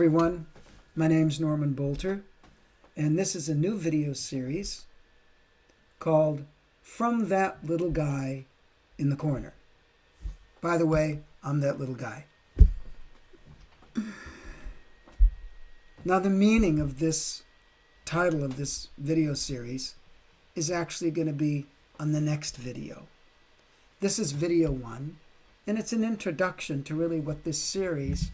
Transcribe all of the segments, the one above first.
everyone, my name's Norman Bolter, and this is a new video series called From That Little Guy in the Corner. By the way, I'm that little guy. Now, the meaning of this title of this video series is actually going to be on the next video. This is video 1, and it's an introduction to really what this series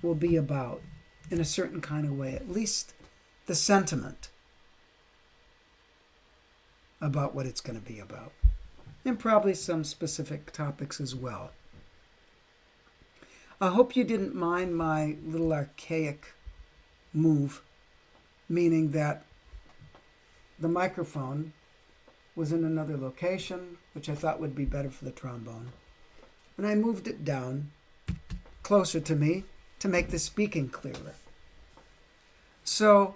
will be about in a certain kind of way, at least the sentiment about what it's going to be about, and probably some specific topics as well. I hope you didn't mind my little archaic move, meaning that the microphone was in another location, which I thought would be better for the trombone, and I moved it down closer to me to make the speaking clearer. So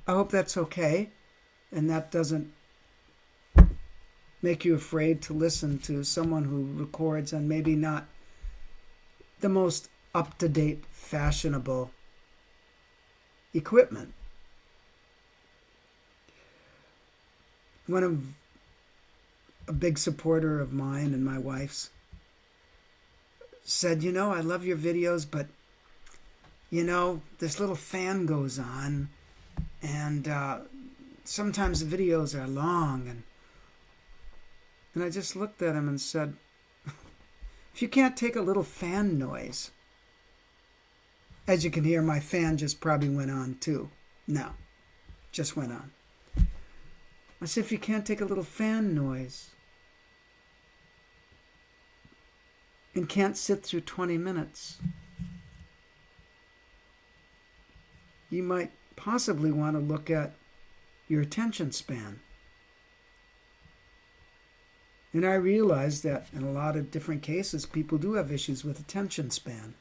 I hope that's okay, and that doesn't make you afraid to listen to someone who records on maybe not the most up-to-date, fashionable equipment. A big supporter of mine and my wife's said, I love your videos, but, this little fan goes on, and sometimes the videos are long. And I just looked at him and said, if you can't take a little fan noise, as you can hear, my fan just probably went on too. No, just went on. I said, if you can't take a little fan noise and can't sit through 20 minutes, you might possibly want to look at your attention span. And I realize that in a lot of different cases, people do have issues with attention span.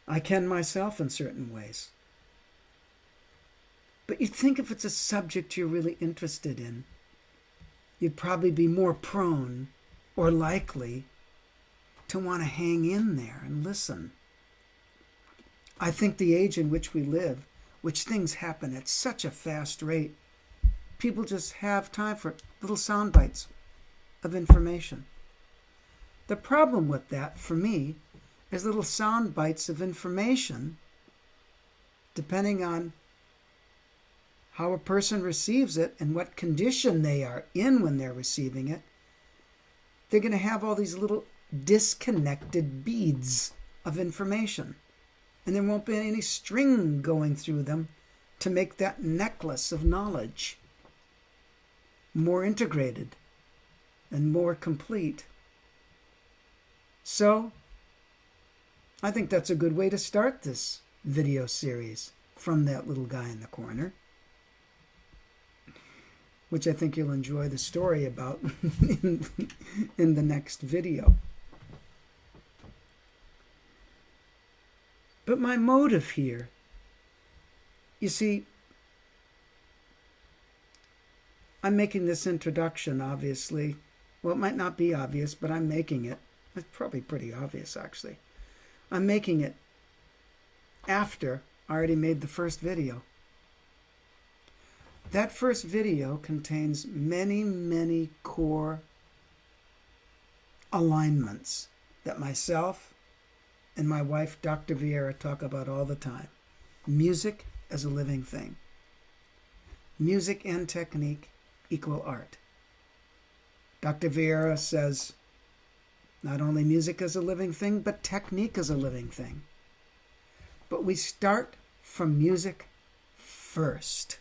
I can myself in certain ways. But you'd think if it's a subject you're really interested in, you'd probably be more prone or likely to want to hang in there and listen. I think the age in which we live, which things happen at such a fast rate, people just have time for little sound bites of information. The problem with that, for me, is little sound bites of information, depending on how a person receives it and what condition they are in when they're receiving it, they're going to have all these little disconnected beads of information. And there won't be any string going through them to make that necklace of knowledge more integrated and more complete. So, I think that's a good way to start this video series, From That Little Guy in the Corner, which I think you'll enjoy the story about in the next video. But my motive here, you see, I'm making this introduction, obviously. Well, it might not be obvious, but I'm making it. It's probably pretty obvious, actually. I'm making it after I already made the first video. That first video contains many, many core alignments that myself and my wife, Dr. Vieira, talk about all the time. Music as a living thing. Music and technique equal art. Dr. Vieira says not only music as a living thing, but technique as a living thing. But we start from music first.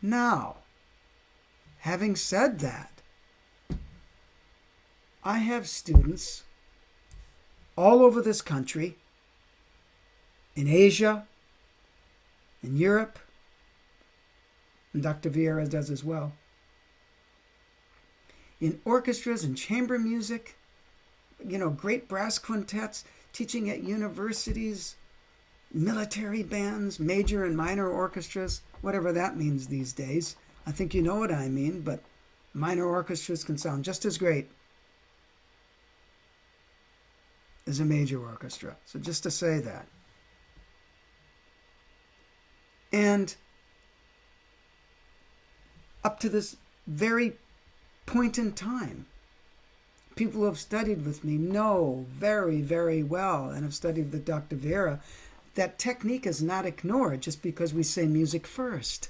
Now, having said that, I have students all over this country, in Asia, in Europe, and Dr. Vieira does as well, in orchestras and chamber music, great brass quintets, teaching at universities, military bands, major and minor orchestras, whatever that means these days. I think you know what I mean, but minor orchestras can sound just as great. as a major orchestra. So just to say that. And up to this very point in time, people who have studied with me know very, very well, and have studied with Dr. Vieira, that technique is not ignored just because we say music first.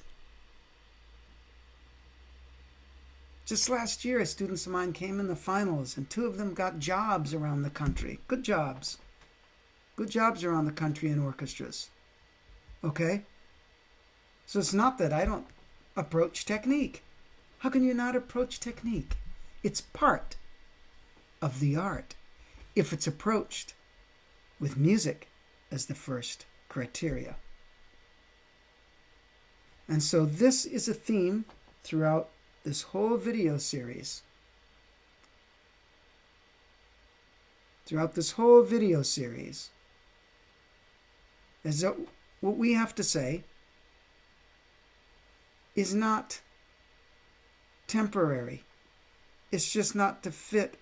Just last year, students of mine came in the finals, and 2 of them got jobs around the country. Good jobs. Good jobs around the country in orchestras. Okay? So it's not that I don't approach technique. How can you not approach technique? It's part of the art if it's approached with music as the first criteria. And so this is a theme throughout this whole video series. Throughout this whole video series is that what we have to say is not temporary. It's just not to fit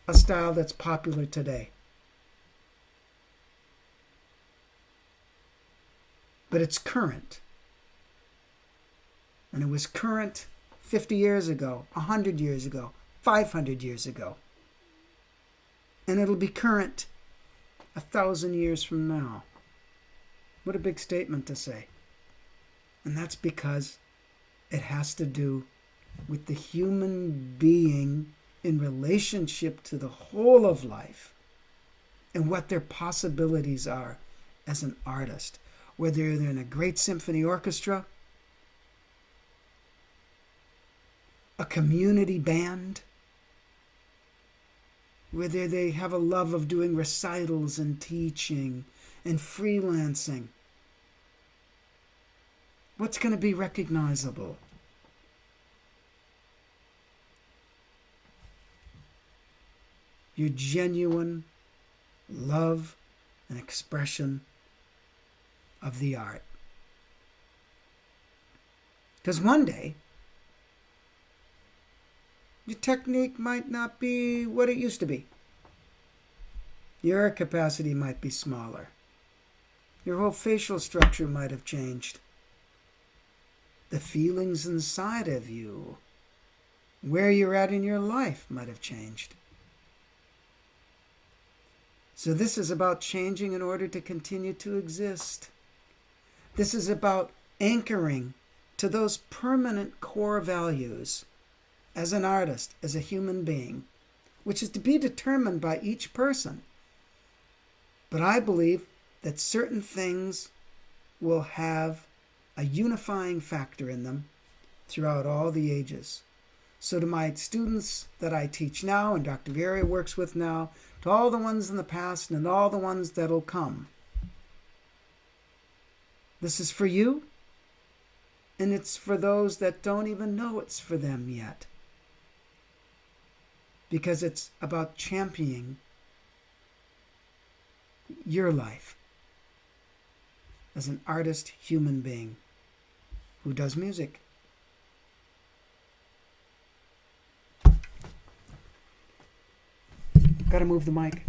a style that's popular today. But it's current. And it was current 50 years ago, 100 years ago, 500 years ago. And it'll be current 1,000 years from now. What a big statement to say. And that's because it has to do with the human being in relationship to the whole of life and what their possibilities are as an artist. Whether they're in a great symphony orchestra, a community band, whether they have a love of doing recitals and teaching and freelancing. What's going to be recognizable? Your genuine love and expression of the art. Because one day, your technique might not be what it used to be. Your capacity might be smaller. Your whole facial structure might have changed. The feelings inside of you, where you're at in your life, might have changed. So this is about changing in order to continue to exist. This is about anchoring to those permanent core values as an artist, as a human being, which is to be determined by each person. But I believe that certain things will have a unifying factor in them throughout all the ages. So to my students that I teach now and Dr. Vieira works with now, to all the ones in the past and all the ones that'll come, this is for you, and it's for those that don't even know it's for them yet. Because it's about championing your life as an artist, human being who does music. Gotta move the mic.